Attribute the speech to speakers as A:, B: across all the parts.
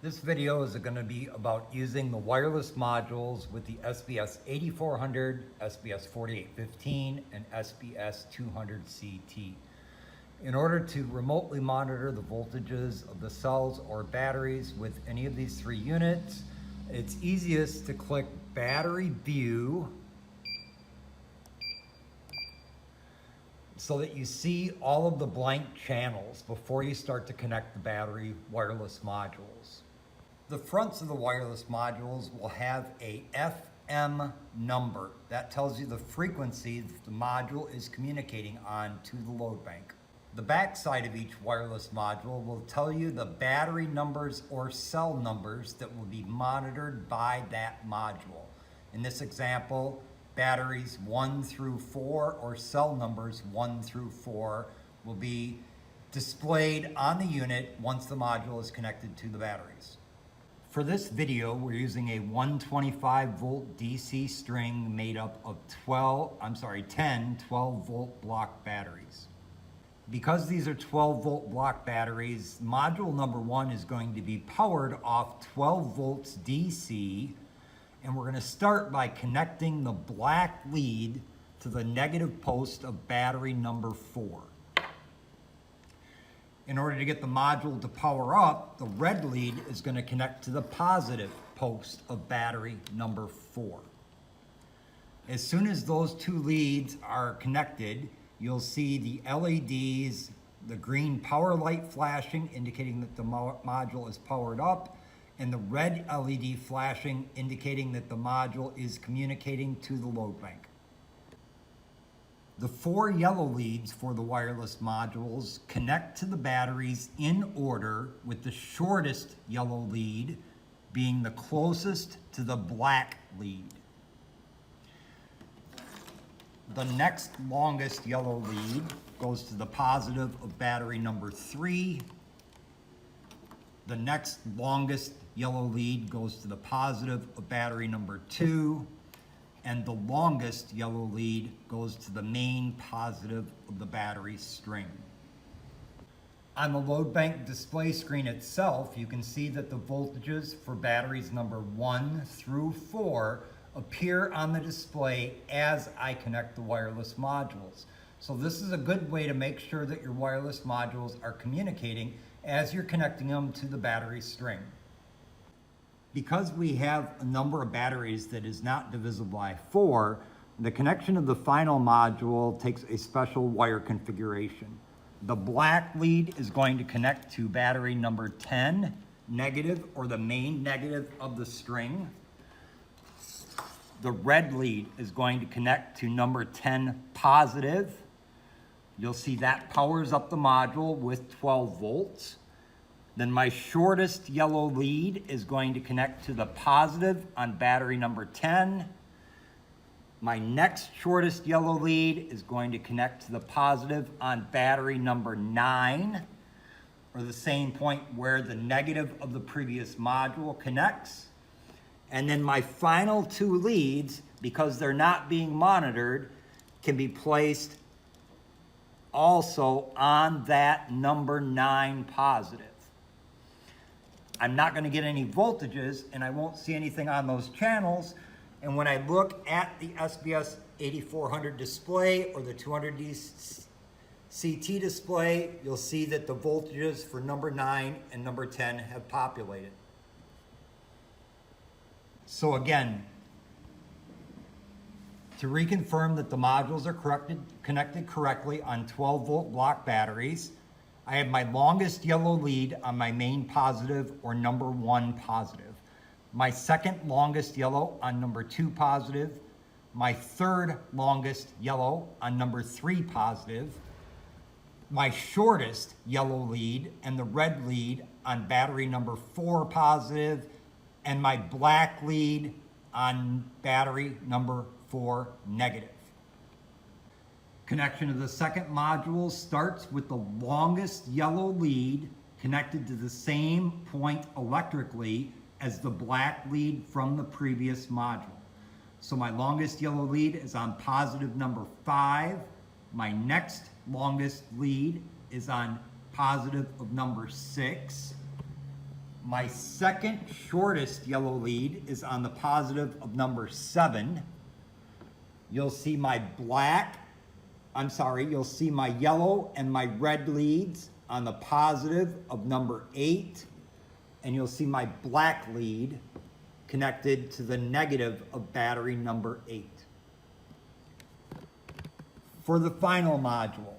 A: This video is going to be about using the wireless modules with the SBS 8400, SBS 4815, and SBS 200 CT. In order to remotely monitor the voltages of the cells or batteries with any of these three units, it's easiest to click Battery View so that you see all of the blank channels before you start to connect the battery wireless modules. The fronts of the wireless modules will have a FM number. That tells you the frequency that the module is communicating on to the load bank. The back side of each wireless module will tell you the battery numbers or cell numbers that will be monitored by that module. In this example, batteries 1 through 4 or cell numbers 1 through 4 will be displayed on the unit once the module is connected to the batteries. For this video, we're using a 125 volt DC string made up of 10 12 volt block batteries. Because these are 12 volt block batteries, module number 1 is going to be powered off 12 volts DC, and we're going to start by connecting the black lead to the negative post of battery number 4. In order to get the module to power up, the red lead is going to connect to the positive post of battery number 4. As soon as those two leads are connected, you'll see the LEDs, the green power light flashing, indicating that the module is powered up, and the red LED flashing, indicating that the module is communicating to the load bank. The 4 yellow leads for the wireless modules connect to the batteries in order, with the shortest yellow lead being the closest to the black lead. The next longest yellow lead goes to the positive of battery number 3. The next longest yellow lead goes to the positive of battery number 2. And the longest yellow lead goes to the main positive of the battery string. On the load bank display screen itself, you can see that the voltages for batteries number 1 through 4 appear on the display as I connect the wireless modules. So this is a good way to make sure that your wireless modules are communicating as you're connecting them to the battery string. Because we have a number of batteries that is not divisible by 4, the connection of the final module takes a special wire configuration. The black lead is going to connect to battery number 10, negative, or the main negative of the string. The red lead is going to connect to number 10, positive. You'll see that powers up the module with 12 volts. Then my shortest yellow lead is going to connect to the positive on battery number 10. My next shortest yellow lead is going to connect to the positive on battery number 9, or the same point where the negative of the previous module connects. And then my final 2 leads, because they're not being monitored, can be placed also on that number 9 positive. I'm not going to get any voltages, and I won't see anything on those channels. And when I look at the SBS 8400 display or the 200D CT display, you'll see that the voltages for number 9 and number 10 have populated. So again, to reconfirm that the modules are connected correctly on 12 volt block batteries, I have my longest yellow lead on my main positive or number 1 positive, my second longest yellow on number 2 positive, my third longest yellow on number 3 positive, my shortest yellow lead and the red lead on battery number 4 positive, and my black lead on battery number 4 negative. Connection of the second module starts with the longest yellow lead connected to the same point electrically as the black lead from the previous module. So my longest yellow lead is on positive number 5. My next longest lead is on positive of number 6. My second shortest yellow lead is on the positive of number 7. You'll see my you'll see my yellow and my red leads on the positive of number 8, and you'll see my black lead connected to the negative of battery number 8. For the final module,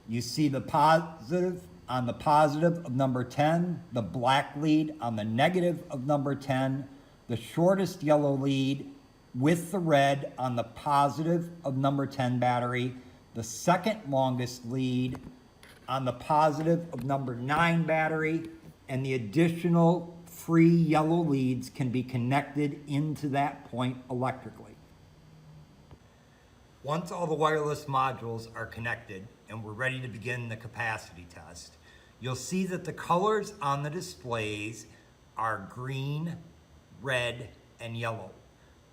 A: you see the positive on the positive of number 10, the black lead on the negative of number 10, the shortest yellow lead with the red on the positive of number 10 battery, the second longest lead on the positive of number 9 battery, and the additional free yellow leads can be connected into that point electrically. Once all the wireless modules are connected and we're ready to begin the capacity test, you'll see that the colors on the displays are green, red, and yellow.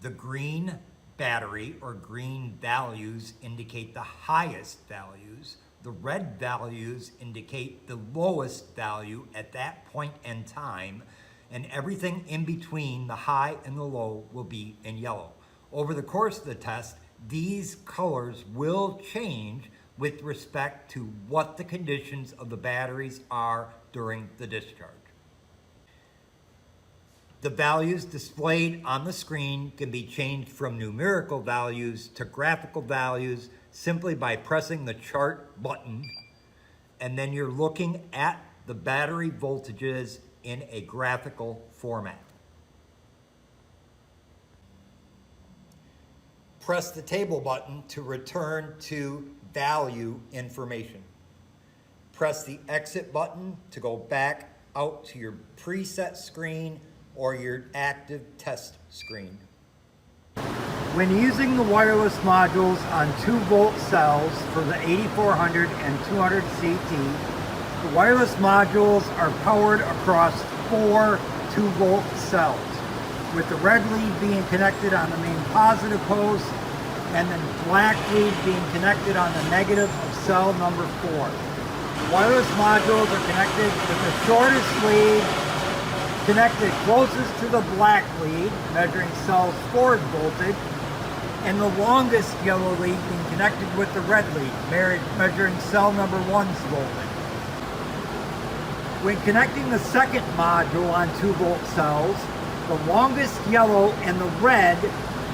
A: The green battery or green values indicate the highest values. The red values indicate the lowest value at that point in time, and everything in between the high and the low will be in yellow. Over the course of the test, these colors will change with respect to what the conditions of the batteries are during the discharge. The values displayed on the screen can be changed from numerical values to graphical values simply by pressing the chart button, and then you're looking at the battery voltages in a graphical format. Press the table button to return to value information. Press the exit button to go back out to your preset screen or your active test screen. When using the wireless modules on 2-volt cells for the 8400 and 200 CT, the wireless modules are powered across 4 2-volt cells, with the red lead being connected on the main positive post and the black lead being connected on the negative of cell number 4. The wireless modules are connected with the shortest lead connected closest to the black lead, measuring cell's forward voltage, and the longest yellow lead being connected with the red lead, measuring cell number 1's voltage. When connecting the second module on 2-volt cells, the longest yellow and the red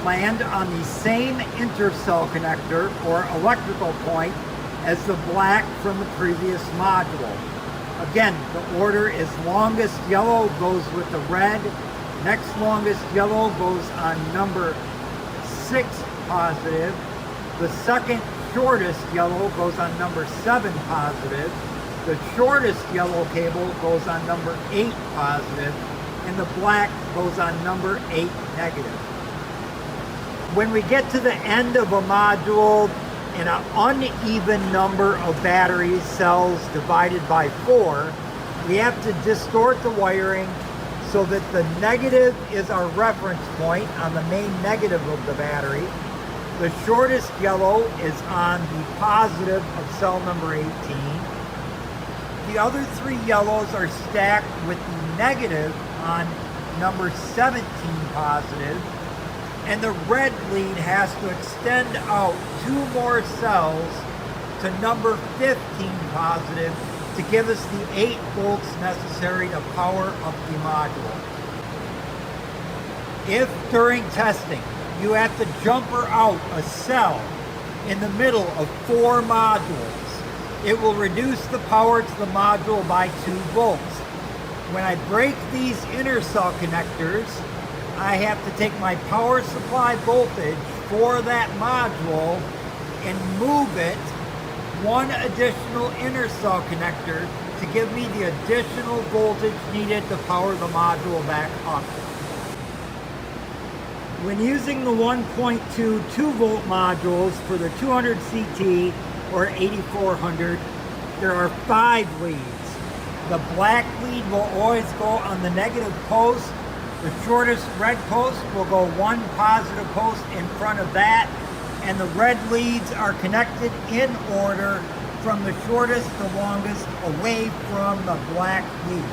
A: land on the same intercell connector or electrical point as the black from the previous module. Again, the order is longest yellow goes with the red, next longest yellow goes on number 6 positive, the second shortest yellow goes on number 7 positive, the shortest yellow cable goes on number 8 positive, and the black goes on number 8 negative. When we get to the end of a module in an uneven number of battery cells divided by 4, we have to distort the wiring so that the negative is our reference point on the main negative of the battery. The shortest yellow is on the positive of cell number 18. The other 3 yellows are stacked with the negative on number 17 positive, and the red lead has to extend out 2 more cells to number 15 positive to give us the 8 volts necessary to power up the module. If during testing you have to jumper out a cell in the middle of 4 modules, it will reduce the power to the module by 2 volts. When I break these intercell connectors, I have to take my power supply voltage for that module and move it 1 additional intercell connector to give me the additional voltage needed to power the module back up. When using the 1.2 2-volt modules for the 200 CT or 8400, there are 5 leads. The black lead will always go on the negative post. The shortest red post will go 1 positive post in front of that, and the red leads are connected in order from the shortest to longest away from the black lead.